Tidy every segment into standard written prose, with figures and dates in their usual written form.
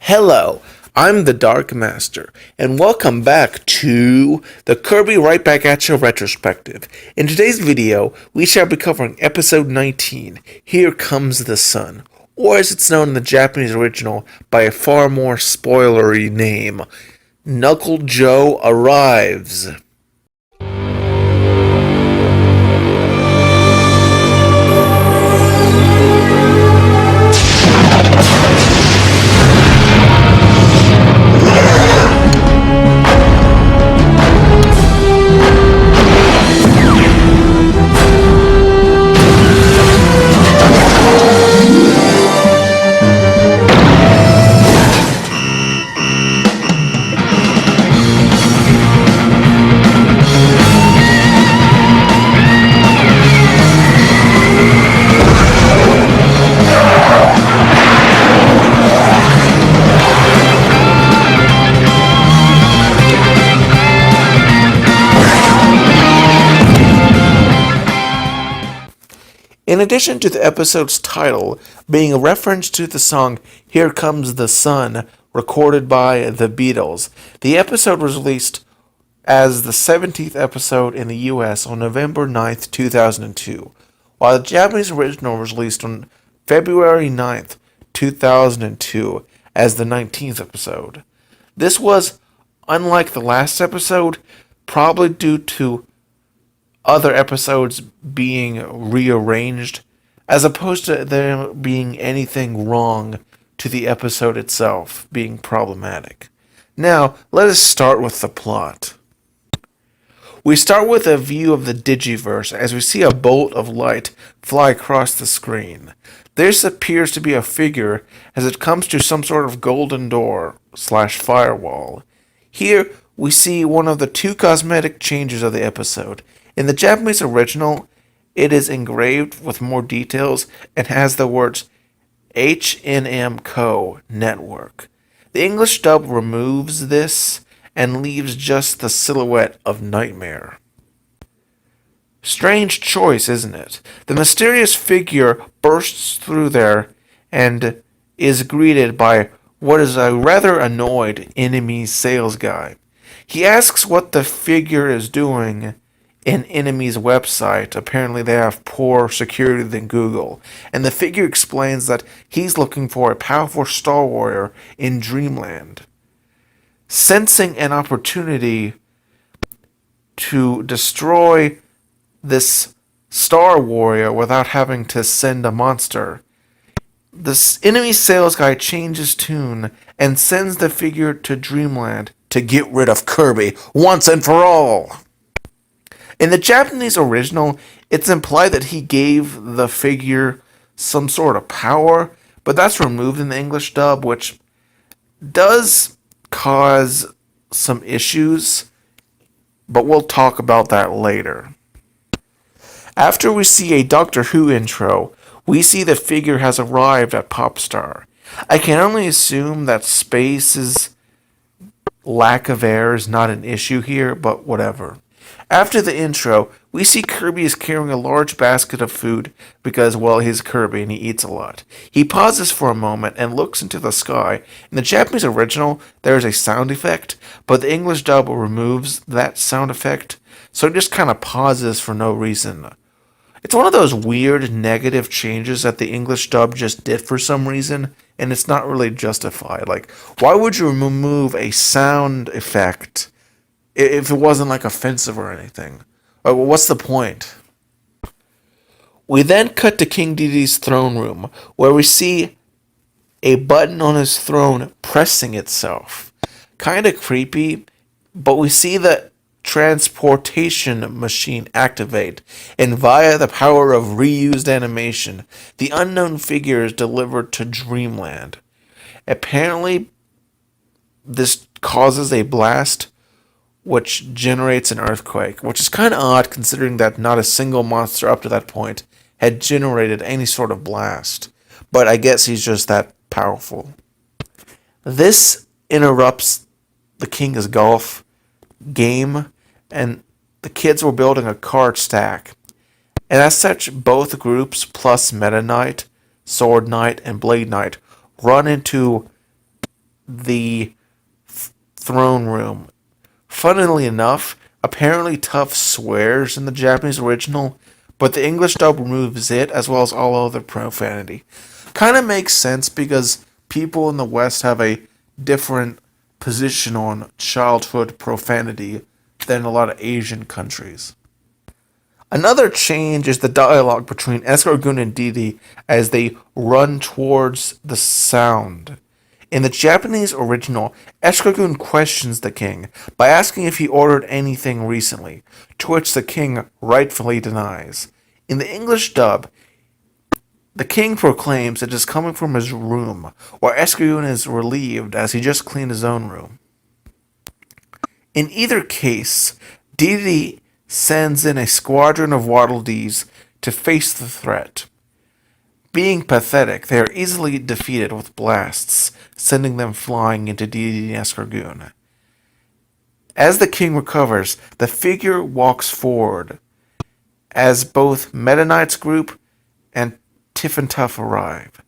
Hello, I'm the Dark Master, and welcome back to the Kirby Right Back at You Retrospective. In today's video, we shall be covering episode 19, Here Comes the Sun, or as it's known in the Japanese original by a far more spoilery name, Knuckle Joe Arrives. In addition to the episode's title being a reference to the song Here Comes the Sun, recorded by the Beatles, the episode was released as the 17th episode in the US on November 9th, 2002, while the Japanese original was released on February 9th, 2002 as the 19th episode. This was, unlike the last episode, probably due to other episodes being rearranged, as opposed to there being anything wrong to the episode itself being problematic. Now, let us start with the plot. We start with a view of the Digiverse as we see a bolt of light fly across the screen. This appears to be a figure as it comes to some sort of golden door / firewall. Here, we see one of the two cosmetic changes of the episode. In the Japanese original, it is engraved with more details and has the words H&M Co. Network. The English dub removes this and leaves just the silhouette of Nightmare. Strange choice, isn't it? The mysterious figure bursts through there and is greeted by what is a rather annoyed enemy sales guy. He asks what the figure is doing in enemy's website. Apparently they have poor security than Google. And the figure explains that he's looking for a powerful Star Warrior in Dreamland. Sensing an opportunity to destroy this Star Warrior without having to send a monster, this enemy sales guy changes tune and sends the figure to Dreamland to get rid of Kirby once and for all. In the Japanese original, it's implied that he gave the figure some sort of power, but that's removed in the English dub, which does cause some issues, but we'll talk about that later. After we see a Doctor Who intro, we see the figure has arrived at Popstar. I can only assume that space's lack of air is not an issue here, but whatever. After the intro, we see Kirby is carrying a large basket of food because, well, he's Kirby and he eats a lot. He pauses for a moment and looks into the sky. In the Japanese original, there is a sound effect, but the English dub removes that sound effect, so it just kind of pauses for no reason. It's one of those weird negative changes that the English dub just did for some reason, and it's not really justified. Like, why would you remove a sound effect if it wasn't like offensive or anything? What's the point? We then cut to King Dedede's throne room, where we see a button on his throne pressing itself. Kind of creepy, but we see the transportation machine activate, and via the power of reused animation, the unknown figure is delivered to Dreamland. Apparently, this causes a blast which generates an earthquake, which is kind of odd considering that not a single monster up to that point had generated any sort of blast. But I guess he's just that powerful. This interrupts the King's Golf game, and the kids were building a card stack. And as such, both groups plus Meta Knight, Sword Knight, and Blade Knight run into the throne room. Funnily enough, apparently Tough swears in the Japanese original, but the English dub removes it as well as all other profanity. Kind of makes sense because people in the West have a different position on childhood profanity than a lot of Asian countries. Another change is the dialogue between Escargoon and Didi as they run towards the sound. In the Japanese original, Escargoon questions the king by asking if he ordered anything recently, to which the king rightfully denies. In the English dub, the king proclaims it is coming from his room, while Escargoon is relieved as he just cleaned his own room. In either case, Didi sends in a squadron of Waddle Dees to face the threat. Being pathetic, they are easily defeated with blasts, sending them flying into Didi and Escargoon. As the king recovers, the figure walks forward, as both Meta Knight's group and Tiff and Tuff arrive.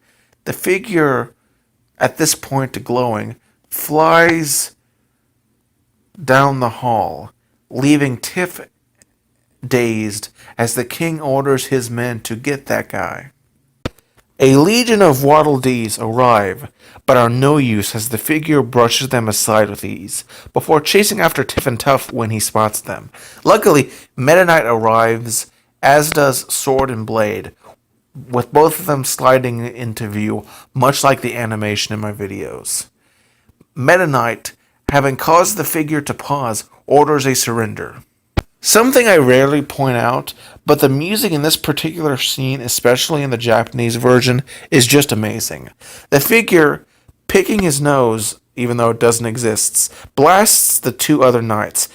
The figure, at this point glowing, flies down the hall, leaving Tiff dazed as the king orders his men to get that guy. A legion of Waddle Dees arrive, but are no use as the figure brushes them aside with ease, before chasing after Tiff and Tuff when he spots them. Luckily, Meta Knight arrives, as does Sword and Blade, with both of them sliding into view, much like the animation in my videos. Meta Knight, having caused the figure to pause, orders a surrender. Something I rarely point out, but the music in this particular scene, especially in the Japanese version, is just amazing. The figure, picking his nose, even though it doesn't exist, blasts the two other knights,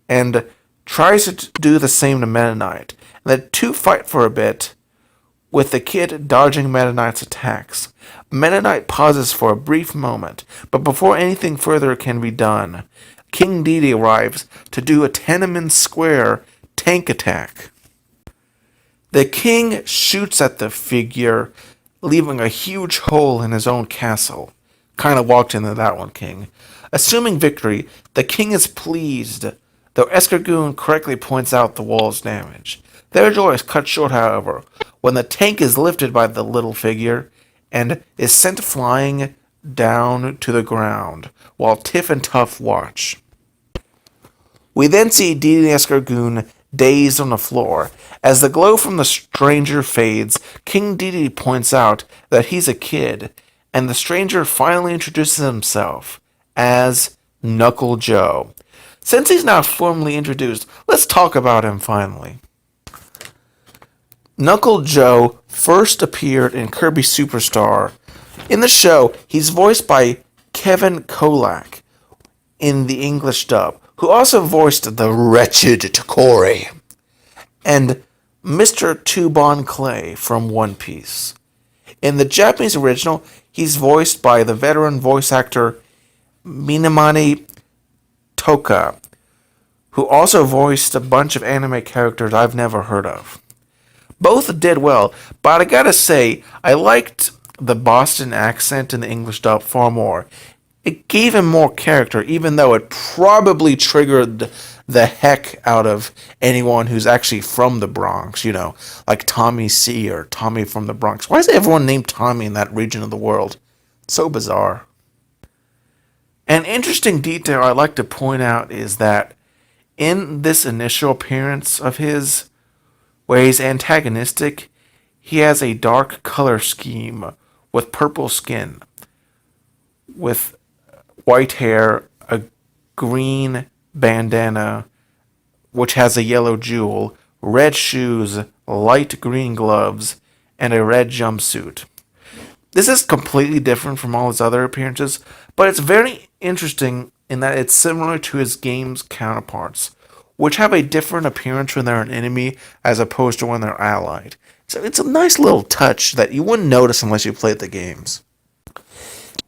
and tries to do the same to Meta Knight. And the two fight for a bit, with the kid dodging Meta Knight's attacks. Meta Knight pauses for a brief moment, but before anything further can be done, King Didi arrives to do a Tiananmen Square tank attack. The king shoots at the figure, leaving a huge hole in his own castle. Kind of walked into that one, king. Assuming victory, the king is pleased, though Escargoon correctly points out the wall's damage. Their joy is cut short, however, when the tank is lifted by the little figure and is sent flying down to the ground, while Tiff and Tuff watch. We then see Didi and Escargoon dazed on the floor. As the glow from the stranger fades, King Didi points out that he's a kid, and the stranger finally introduces himself as Knuckle Joe. Since he's now formally introduced, let's talk about him finally. Knuckle Joe first appeared in Kirby Superstar. In the show, he's voiced by Kevin Kolak in the English dub, who also voiced the wretched Takori, and Mr. Tubon Clay from One Piece. In the Japanese original, he's voiced by the veteran voice actor Minamani Toka, who also voiced a bunch of anime characters I've never heard of. Both did well, but I gotta say, I liked the Boston accent in the English dub far more. It gave him more character, even though it probably triggered the heck out of anyone who's actually from the Bronx, like Tommy C. or Tommy from the Bronx. Why is everyone named Tommy in that region of the world? It's so bizarre. An interesting detail I'd like to point out is that in this initial appearance of his, where he's antagonistic, he has a dark color scheme with purple skin, with white hair, a green bandana, which has a yellow jewel, red shoes, light green gloves, and a red jumpsuit. This is completely different from all his other appearances, but it's very interesting in that it's similar to his game's counterparts, which have a different appearance when they're an enemy as opposed to when they're allied. So it's a nice little touch that you wouldn't notice unless you played the games.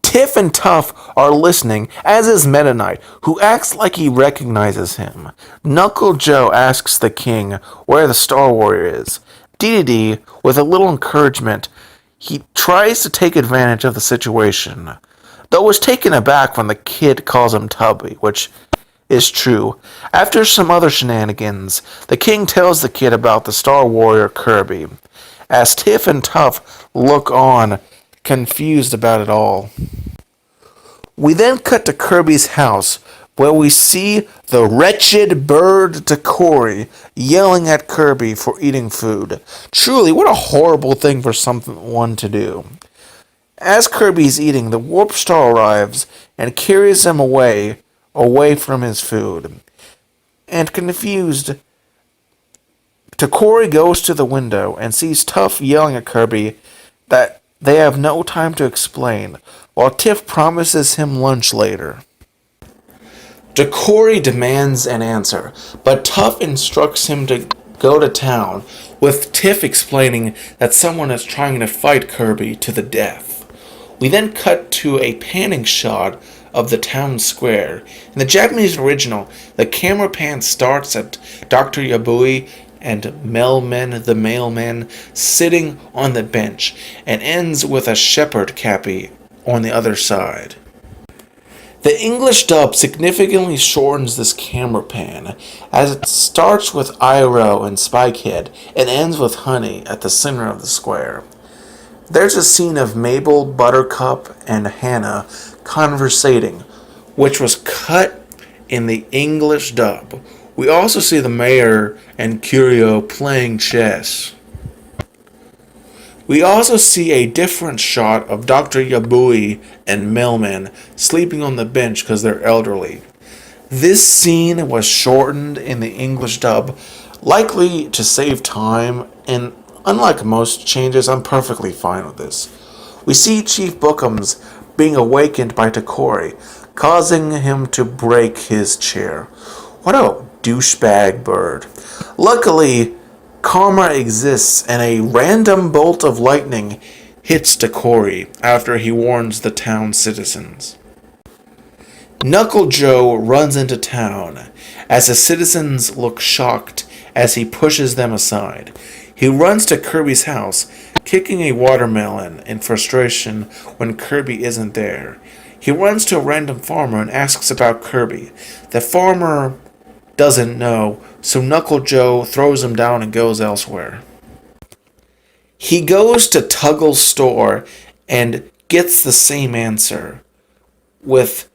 Tiff and Tuff are listening, as is Meta Knight, who acts like he recognizes him. Knuckle Joe asks the king where the Star Warrior is. Didi, with a little encouragement, he tries to take advantage of the situation. though was taken aback when the kid calls him Tubby, which is true. After some other shenanigans, the king tells the kid about the Star Warrior Kirby, as Tiff and Tuff look on, confused about it all. We then cut to Kirby's house, where we see the wretched bird Takori yelling at Kirby for eating food. Truly, what a horrible thing for someone to do. As Kirby's eating, the warp star arrives and carries him away from his food. And confused, Takori goes to the window and sees Tuff yelling at Kirby that they have no time to explain, while Tiff promises him lunch later. Takori demands an answer, but Tuff instructs him to go to town, with Tiff explaining that someone is trying to fight Kirby to the death. We then cut to a panning shot of the town square. In the Japanese original, the camera pan starts at Dr. Yabui and Melman the mailman sitting on the bench and ends with a shepherd cappy on the other side. The English dub significantly shortens this camera pan, as it starts with Iroh and Spikehead and ends with Honey at the center of the square. There's a scene of Mabel, Buttercup, and Hannah conversating, which was cut in the English dub. We also see the mayor and Curio playing chess. We also see a different shot of Dr. Yabui and Melman sleeping on the bench because they're elderly. This scene was shortened in the English dub, likely to save time, and unlike most changes, I'm perfectly fine with this. We see Chief Bookums being awakened by Takori, causing him to break his chair. What a douchebag bird. Luckily, karma exists, and a random bolt of lightning hits Takori after he warns the town citizens. Knuckle Joe runs into town, as the citizens look shocked as he pushes them aside. He runs to Kirby's house, kicking a watermelon in frustration when Kirby isn't there. He runs to a random farmer and asks about Kirby. The farmer doesn't know, so Knuckle Joe throws him down and goes elsewhere. He goes to Tuggle's store and gets the same answer, with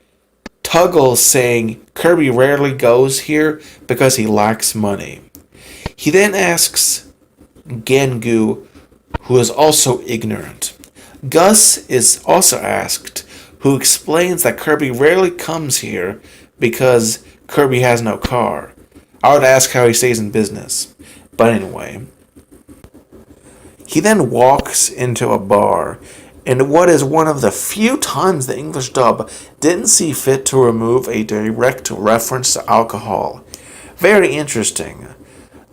Tuggle saying Kirby rarely goes here because he lacks money. He then asks Gengu, who is also ignorant. Gus is also asked, who explains that Kirby rarely comes here because Kirby has no car. I would ask how he stays in business. But anyway. He then walks into a bar, in what is one of the few times the English dub didn't see fit to remove a direct reference to alcohol. Very interesting.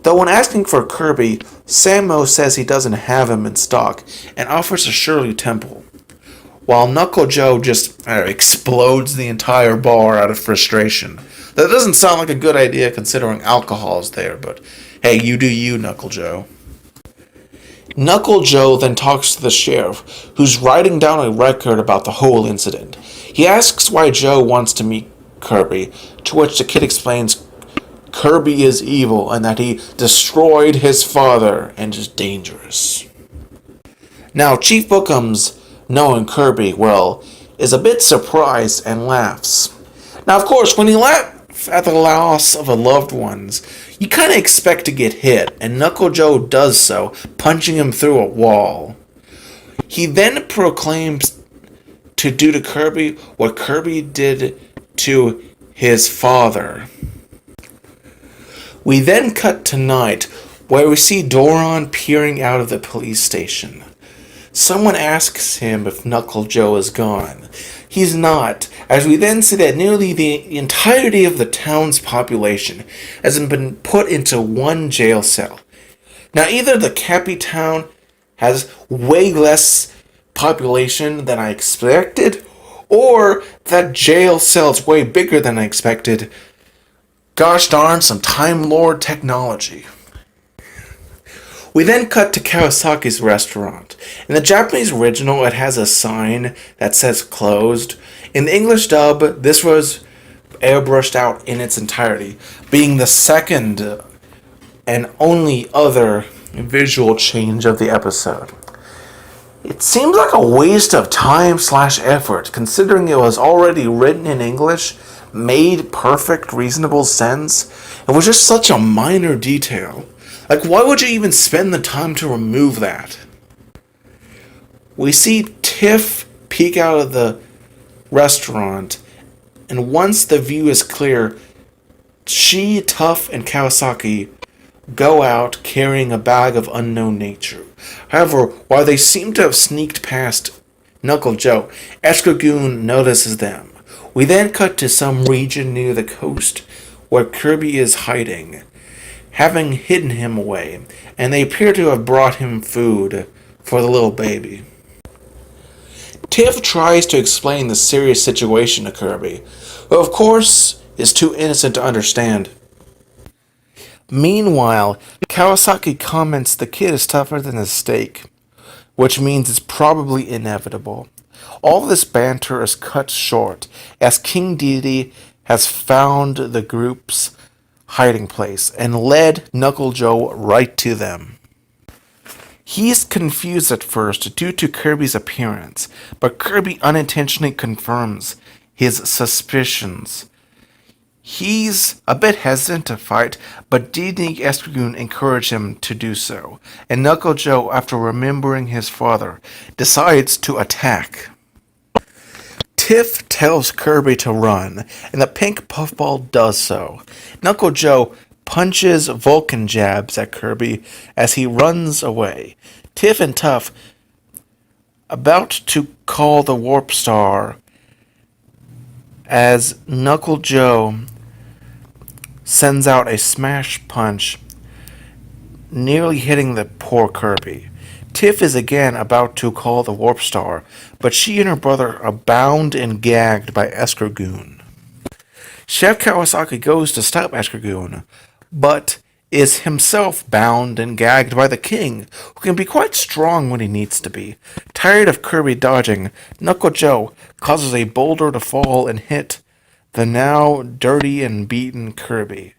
Though when asking for Kirby, Sammo says he doesn't have him in stock and offers a Shirley Temple, while Knuckle Joe just explodes the entire bar out of frustration. That doesn't sound like a good idea considering alcohol is there, but hey, you do you, Knuckle Joe. Knuckle Joe then talks to the sheriff, who's writing down a record about the whole incident. He asks why Joe wants to meet Kirby, to which the kid explains Kirby is evil and that he destroyed his father and is dangerous. Now, Chief Bookums, knowing Kirby well, is a bit surprised and laughs. Now, of course, when you laugh at the loss of a loved ones, you kind of expect to get hit, and Knuckle Joe does so, punching him through a wall. He then proclaims to do to Kirby what Kirby did to his father. We then cut to night, where we see Doron peering out of the police station. Someone asks him if Knuckle Joe is gone. He's not, as we then see that nearly the entirety of the town's population has been put into one jail cell. Now, either the Cappy town has way less population than I expected, or that jail cell's way bigger than I expected. Gosh darn, some Time Lord technology. We then cut to Kawasaki's restaurant. In the Japanese original, it has a sign that says closed. In the English dub, this was airbrushed out in its entirety, being the second and only other visual change of the episode. It seems like a waste of time/effort, considering it was already written in English, made perfect, reasonable sense. It was just such a minor detail. Like, why would you even spend the time to remove that? We see Tiff peek out of the restaurant, and once the view is clear, she, Tough, and Kawasaki go out carrying a bag of unknown nature. However, while they seem to have sneaked past Knuckle Joe, Escargoon notices them. We then cut to some region near the coast where Kirby is hiding, having hidden him away, and they appear to have brought him food for the little baby. Tiff tries to explain the serious situation to Kirby, who of course is too innocent to understand. Meanwhile, Kawasaki comments the kid is tougher than a steak, which means it's probably inevitable. All this banter is cut short, as King Dedede has found the group's hiding place and led Knuckle Joe right to them. He's confused at first due to Kirby's appearance, but Kirby unintentionally confirms his suspicions. He's a bit hesitant to fight, but Dedede and Escargoon encourage him to do so, and Knuckle Joe, after remembering his father, decides to attack. Tiff tells Kirby to run, and the pink puffball does so. Knuckle Joe punches Vulcan jabs at Kirby as he runs away. Tiff and Tough, about to call the Warp Star, as Knuckle Joe sends out a smash punch, nearly hitting the poor Kirby. Tiff is again about to call the Warp Star, but she and her brother are bound and gagged by Escargoon. Chef Kawasaki goes to stop Escargoon, but is himself bound and gagged by the king, who can be quite strong when he needs to be. Tired of Kirby dodging, Knuckle Joe causes a boulder to fall and hit the now dirty and beaten Kirby.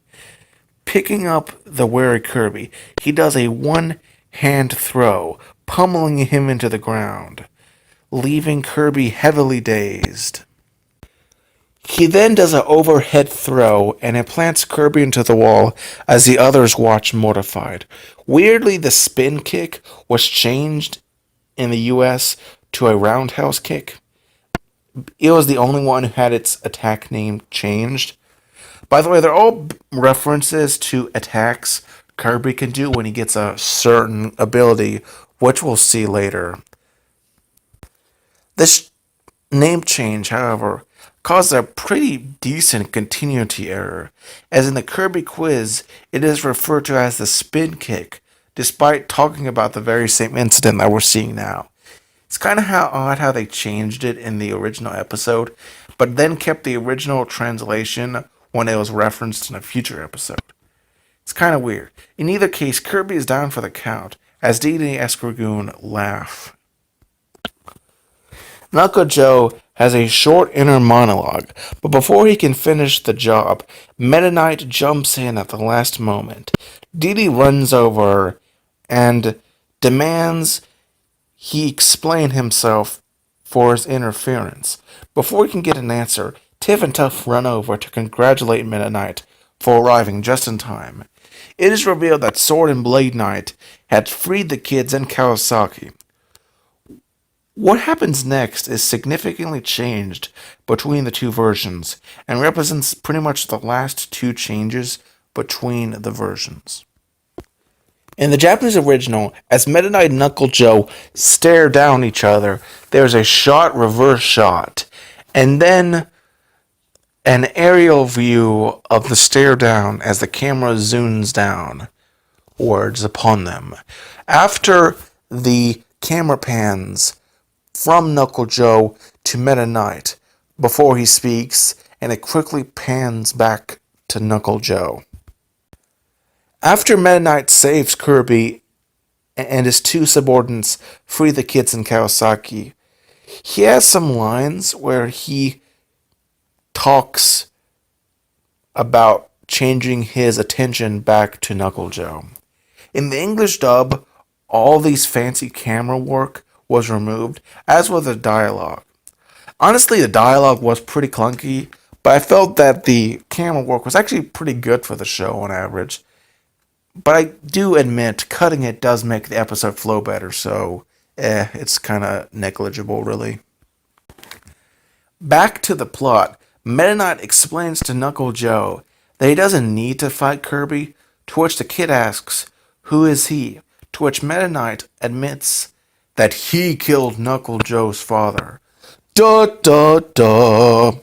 Picking up the wary Kirby, he does a one-hand throw, pummeling him into the ground, leaving Kirby heavily dazed. He then does an overhead throw and implants Kirby into the wall as the others watch mortified. Weirdly, the spin kick was changed in the US to a roundhouse kick. It was the only one who had its attack name changed. By the way, they're all references to attacks Kirby can do when he gets a certain ability, which we'll see later. This name change, however, caused a pretty decent continuity error, as in the Kirby quiz, it is referred to as the spin kick, despite talking about the very same incident that we're seeing now. It's kind of odd how they changed it in the original episode, but then kept the original translation when it was referenced in a future episode. It's kind of weird. In either case, Kirby is down for the count, as Dedede and Escargoon laugh. Knuckle Joe has a short inner monologue, but before he can finish the job, Meta Knight jumps in at the last moment. Dedede runs over and demands he explain himself for his interference. Before he can get an answer, Tiff and Tough run over to congratulate Meta Knight for arriving just in time. It is revealed that Sword and Blade Knight had freed the kids and Kawasaki. What happens next is significantly changed between the two versions and represents pretty much the last two changes between the versions. In the Japanese original, as Meta Knight and Knuckle Joe stare down each other, there's a reverse shot, and then an aerial view of the stare down as the camera zooms downwards upon them. After the camera pans from Knuckle Joe to Meta Knight before he speaks, and it quickly pans back to Knuckle Joe. After Meta Knight saves Kirby and his two subordinates free the kids in Kawasaki. He has some lines where he talks about changing his attention back to Knuckle Joe. In the English dub, all these fancy camera work was removed, as was the dialogue. Honestly, the dialogue was pretty clunky, but I felt that the camera work was actually pretty good for the show on average. But I do admit, cutting it does make the episode flow better, so it's kind of negligible, really. Back to the plot, Meta Knight explains to Knuckle Joe that he doesn't need to fight Kirby, to which the kid asks, who is he? To which Meta Knight admits that he killed Knuckle Joe's father. Duh, duh, duh.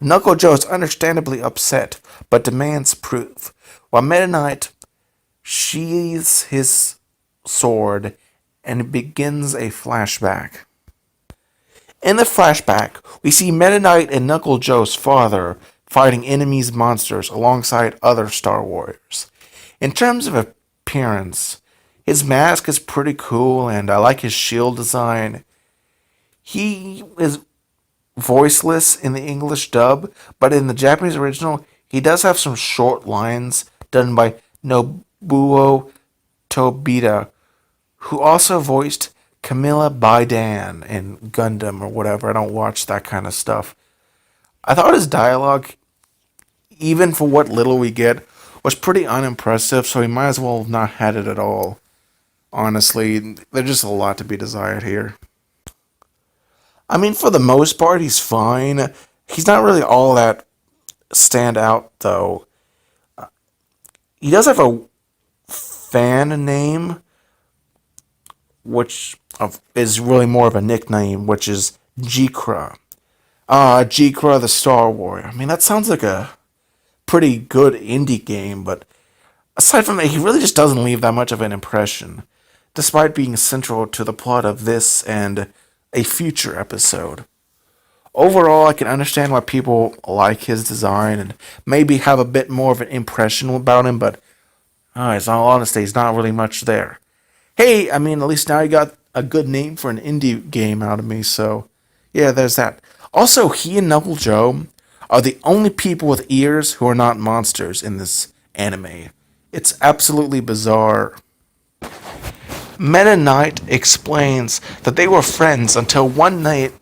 Knuckle Joe is understandably upset, but demands proof, while Meta Knight sheathes his sword and begins a flashback. In the flashback, we see Meta Knight and Knuckle Joe's father fighting enemies' monsters alongside other Star Warriors. In terms of appearance, his mask is pretty cool and I like his shield design. He is voiceless in the English dub, but in the Japanese original, he does have some short lines done by Nobuo Tobita, who also voiced Camilla Bidan in Gundam or whatever. I don't watch that kind of stuff. I thought his dialogue, even for what little we get, was pretty unimpressive, so he might as well have not had it at all. Honestly, there's just a lot to be desired here. I mean, for the most part, he's fine. He's not really all that stand out, though. He does have a fan name, which is really more of a nickname, which is Jikra. Jikra the Star Warrior. I mean, that sounds like a pretty good indie game, but aside from that, he really just doesn't leave that much of an impression, despite being central to the plot of this and a future episode. Overall, I can understand why people like his design and maybe have a bit more of an impression about him, but in all honesty, he's not really much there. Hey, I mean, at least now you got a good name for an indie game out of me, so yeah, there's that. Also, he and Knuckle Joe are the only people with ears who are not monsters in this anime. It's absolutely bizarre. Meta Knight explains that they were friends until one night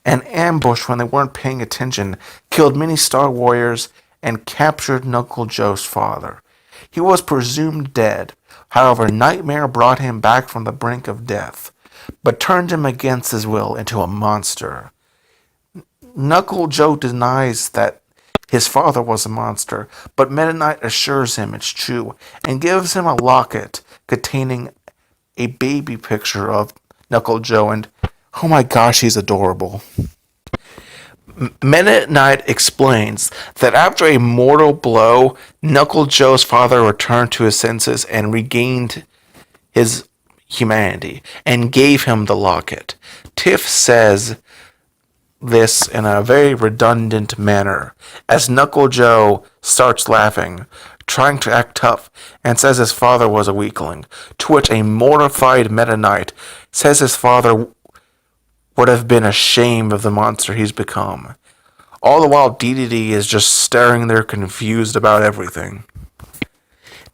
an ambush when they weren't paying attention killed many Star Warriors and captured Knuckle Joe's father. He was presumed dead. However, Nightmare brought him back from the brink of death, but turned him against his will into a monster. Knuckle Joe denies that his father was a monster, but Meta Knight assures him it's true and gives him a locket containing a baby picture of Knuckle Joe, and oh my gosh, he's adorable. Meta Knight explains that after a mortal blow, Knuckle Joe's father returned to his senses and regained his humanity and gave him the locket. Tiff says this in a very redundant manner as Knuckle Joe starts laughing, trying to act tough, and says his father was a weakling, to which a mortified Meta Knight says his father would have been ashamed of the monster he's become. All the while, DDD is just staring there confused about everything.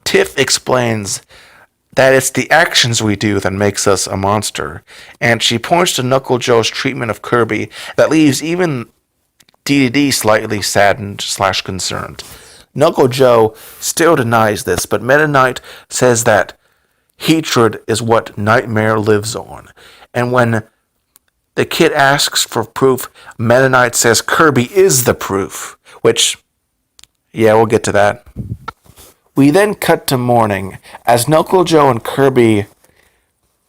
Tiff explains that it's the actions we do that makes us a monster, and she points to Knuckle Joe's treatment of Kirby that leaves even DDD slightly saddened / concerned. Knuckle Joe still denies this, but Meta Knight says that hatred is what Nightmare lives on, and when the kid asks for proof, Meta Knight says Kirby is the proof, which, yeah, we'll get to that. We then cut to morning as Knuckle Joe and Kirby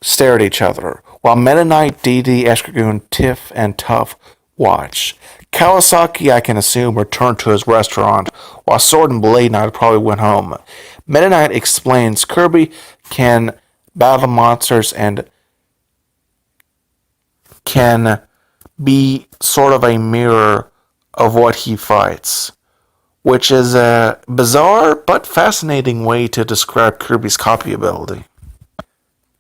stare at each other, while Meta Knight, DD, Escargoon, Tiff, and Tuff watch. Kawasaki, I can assume, returned to his restaurant, while Sword and Blade Knight probably went home. Meta Knight explains Kirby can battle monsters and can be sort of a mirror of what he fights, which is a bizarre but fascinating way to describe Kirby's copy ability.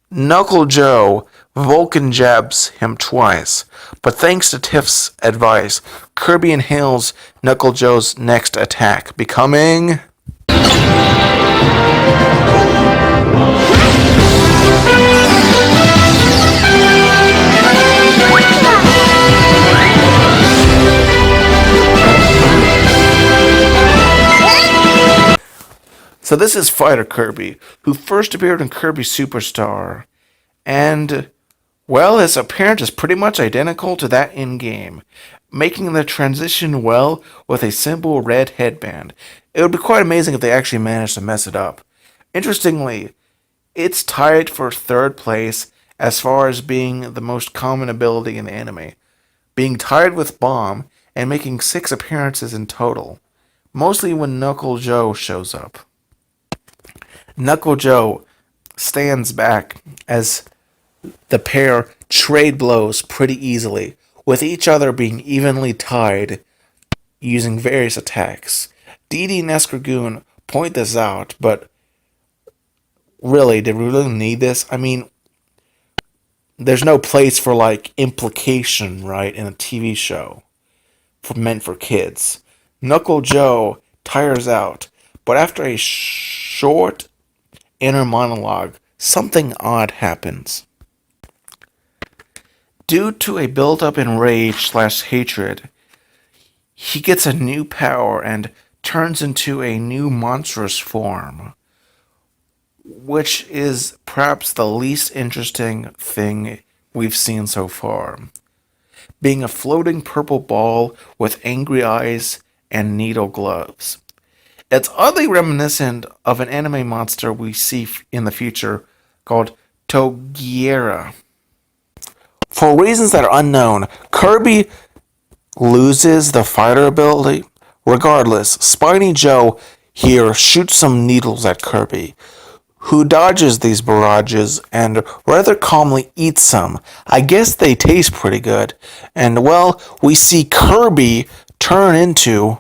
Knuckle Joe Vulcan jabs him twice, but thanks to Tiff's advice, Kirby inhales Knuckle Joe's next attack, becoming... So this is Fighter Kirby, who first appeared in Kirby Superstar, and, well, his appearance is pretty much identical to that in-game, making the transition well with a simple red headband. It would be quite amazing if they actually managed to mess it up. Interestingly, it's tied for third place as far as being the most common ability in the anime, being tied with Bomb and making 6 appearances in total, mostly when Knuckle Joe shows up. Knuckle Joe stands back as the pair trade blows pretty easily, with each other being evenly tied using various attacks. Dee and Escargoon point this out, but really, did we really need this? I mean, there's no place for, like, implication, right, in a TV show meant for kids. Knuckle Joe tires out, but after a short inner monologue, something odd happens. Due to a build-up in rage/hatred, he gets a new power and turns into a new monstrous form, which is perhaps the least interesting thing we've seen so far, being a floating purple ball with angry eyes and needle gloves. It's oddly reminiscent of an anime monster we see in the future called Togiera. For reasons that are unknown, Kirby loses the fighter ability. Regardless, Spiny Joe here shoots some needles at Kirby, who dodges these barrages and rather calmly eats some. I guess they taste pretty good. And, well, we see Kirby turn into...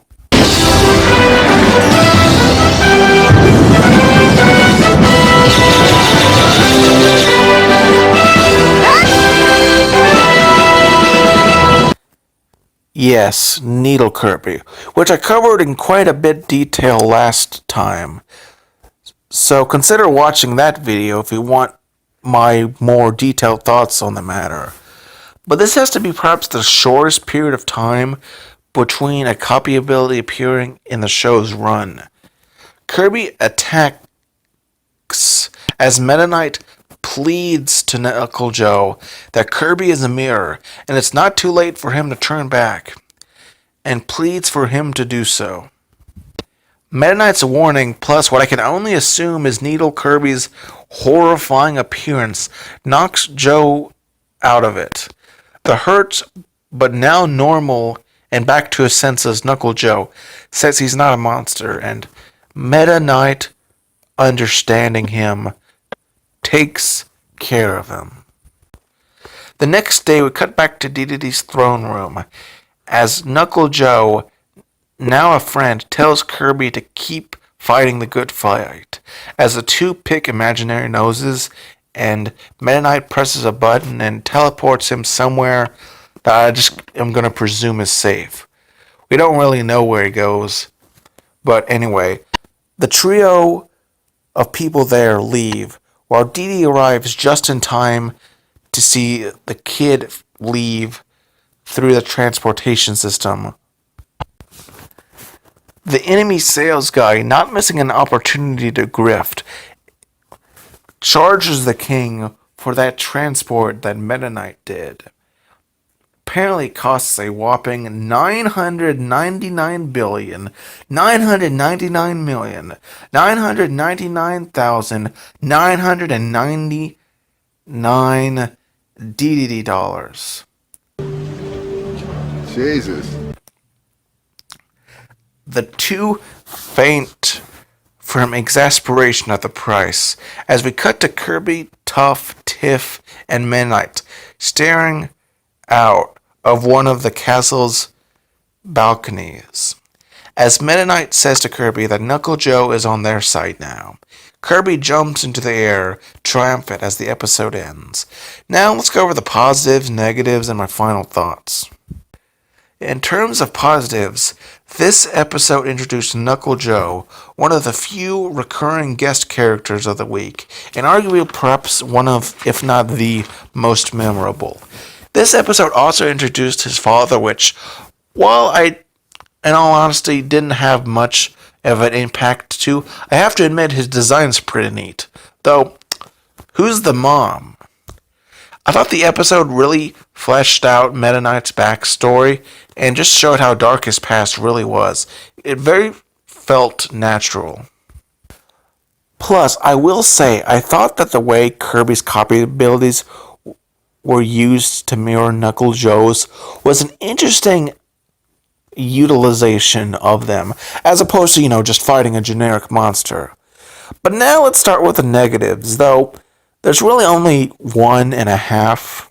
Yes, Needle Kirby, which I covered in quite a bit detail last time. So consider watching that video if you want my more detailed thoughts on the matter. But this has to be perhaps the shortest period of time between a copy ability appearing in the show's run. Kirby attacks as Meta Knight pleads to Knuckle Joe that Kirby is a mirror and it's not too late for him to turn back, and pleads for him to do so. Meta Knight's warning, plus what I can only assume is Needle Kirby's horrifying appearance, knocks Joe out of it. The hurt, but now normal and back to his senses, Knuckle Joe says he's not a monster, and Meta Knight, understanding him, takes care of him. The next day, we cut back to Dedede's throne room as Knuckle Joe, now a friend, tells Kirby to keep fighting the good fight as the two pick imaginary noses, and Meta Knight presses a button and teleports him somewhere that I just am going to presume is safe. We don't really know where he goes, but anyway, the trio of people there leave, while Dee arrives just in time to see the kid leave through the transportation system. The enemy sales guy, not missing an opportunity to grift, charges the king for that transport that Meta Knight did. Apparently costs a whopping $999,999,999 DDD dollars. Jesus. The two faint from exasperation at the price as we cut to Kirby, Tuff, Tiff, and Meta Knight staring out of one of the castle's balconies, as Meta Knight says to Kirby that Knuckle Joe is on their side now. Kirby jumps into the air, triumphant as the episode ends. Now let's go over the positives, negatives, and my final thoughts. In terms of positives, this episode introduced Knuckle Joe, one of the few recurring guest characters of the week, and arguably perhaps one of, if not the most memorable. This episode also introduced his father, which, while I, in all honesty, didn't have much of an impact to, I have to admit his design's pretty neat. Though, who's the mom? I thought the episode really fleshed out Meta Knight's backstory and just showed how dark his past really was. It very felt natural. Plus, I will say, I thought that the way Kirby's copy abilities were used to mirror Knuckle Joe's was an interesting utilization of them, as opposed to, just fighting a generic monster. But now let's start with the negatives, though there's really only one and a half.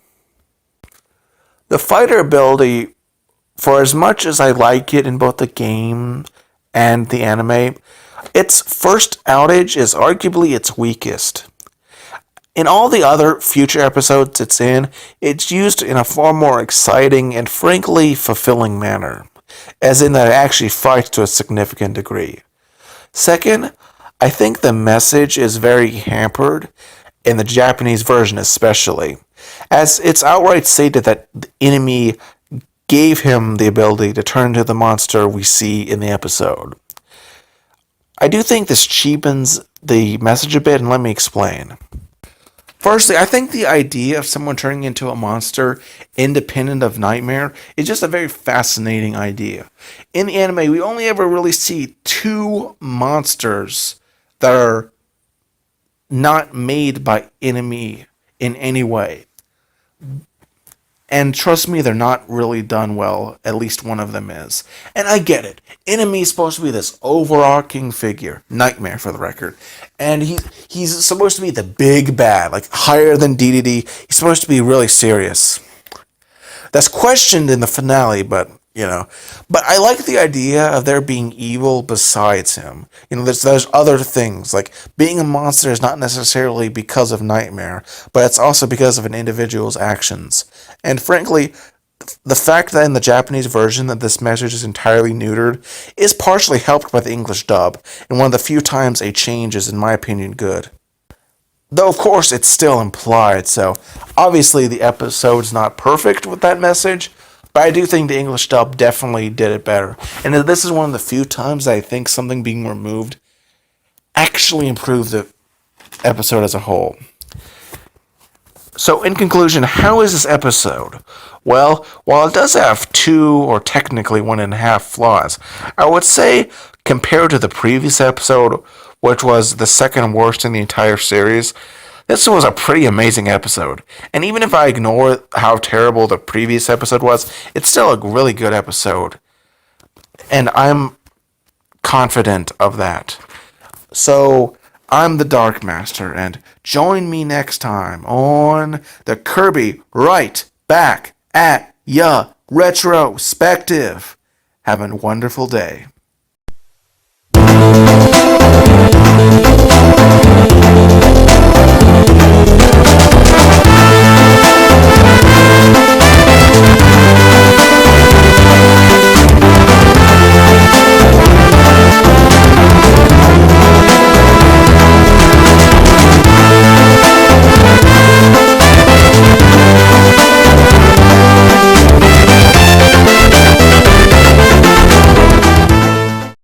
The fighter ability, for as much as I like it in both the game and the anime, its first outage is arguably its weakest. In all the other future episodes it's used in a far more exciting and frankly fulfilling manner, as in that it actually fights to a significant degree. Second, I think the message is very hampered, in the Japanese version especially, as it's outright stated that the enemy gave him the ability to turn into the monster we see in the episode. I do think this cheapens the message a bit, and let me explain. Firstly, I think the idea of someone turning into a monster independent of Nightmare is just a very fascinating idea. In the anime, we only ever really see two monsters that are not made by enemy in any way. And trust me, they're not really done well. At least one of them is. And I get it. Enemy is supposed to be this overarching figure. Nightmare, for the record. And he's supposed to be the big bad. Like, higher than DDD. He's supposed to be really serious. That's questioned in the finale, but, But I like the idea of there being evil besides him. There's other things. Like, being a monster is not necessarily because of Nightmare, but it's also because of an individual's actions. And frankly, the fact that in the Japanese version that this message is entirely neutered is partially helped by the English dub, and one of the few times a change is, in my opinion, good. Though, of course, it's still implied, so obviously the episode's not perfect with that message, but I do think the English dub definitely did it better. And this is one of the few times I think something being removed actually improved the episode as a whole. So, in conclusion, how is this episode? Well, while it does have 2, or technically 1.5 flaws, I would say, compared to the previous episode, which was the second worst in the entire series, this was a pretty amazing episode. And even if I ignore how terrible the previous episode was, it's still a really good episode. And I'm confident of that. So, I'm the Dark Master, and join me next time on the Kirby Right Back at Ya Retrospective. Have a wonderful day.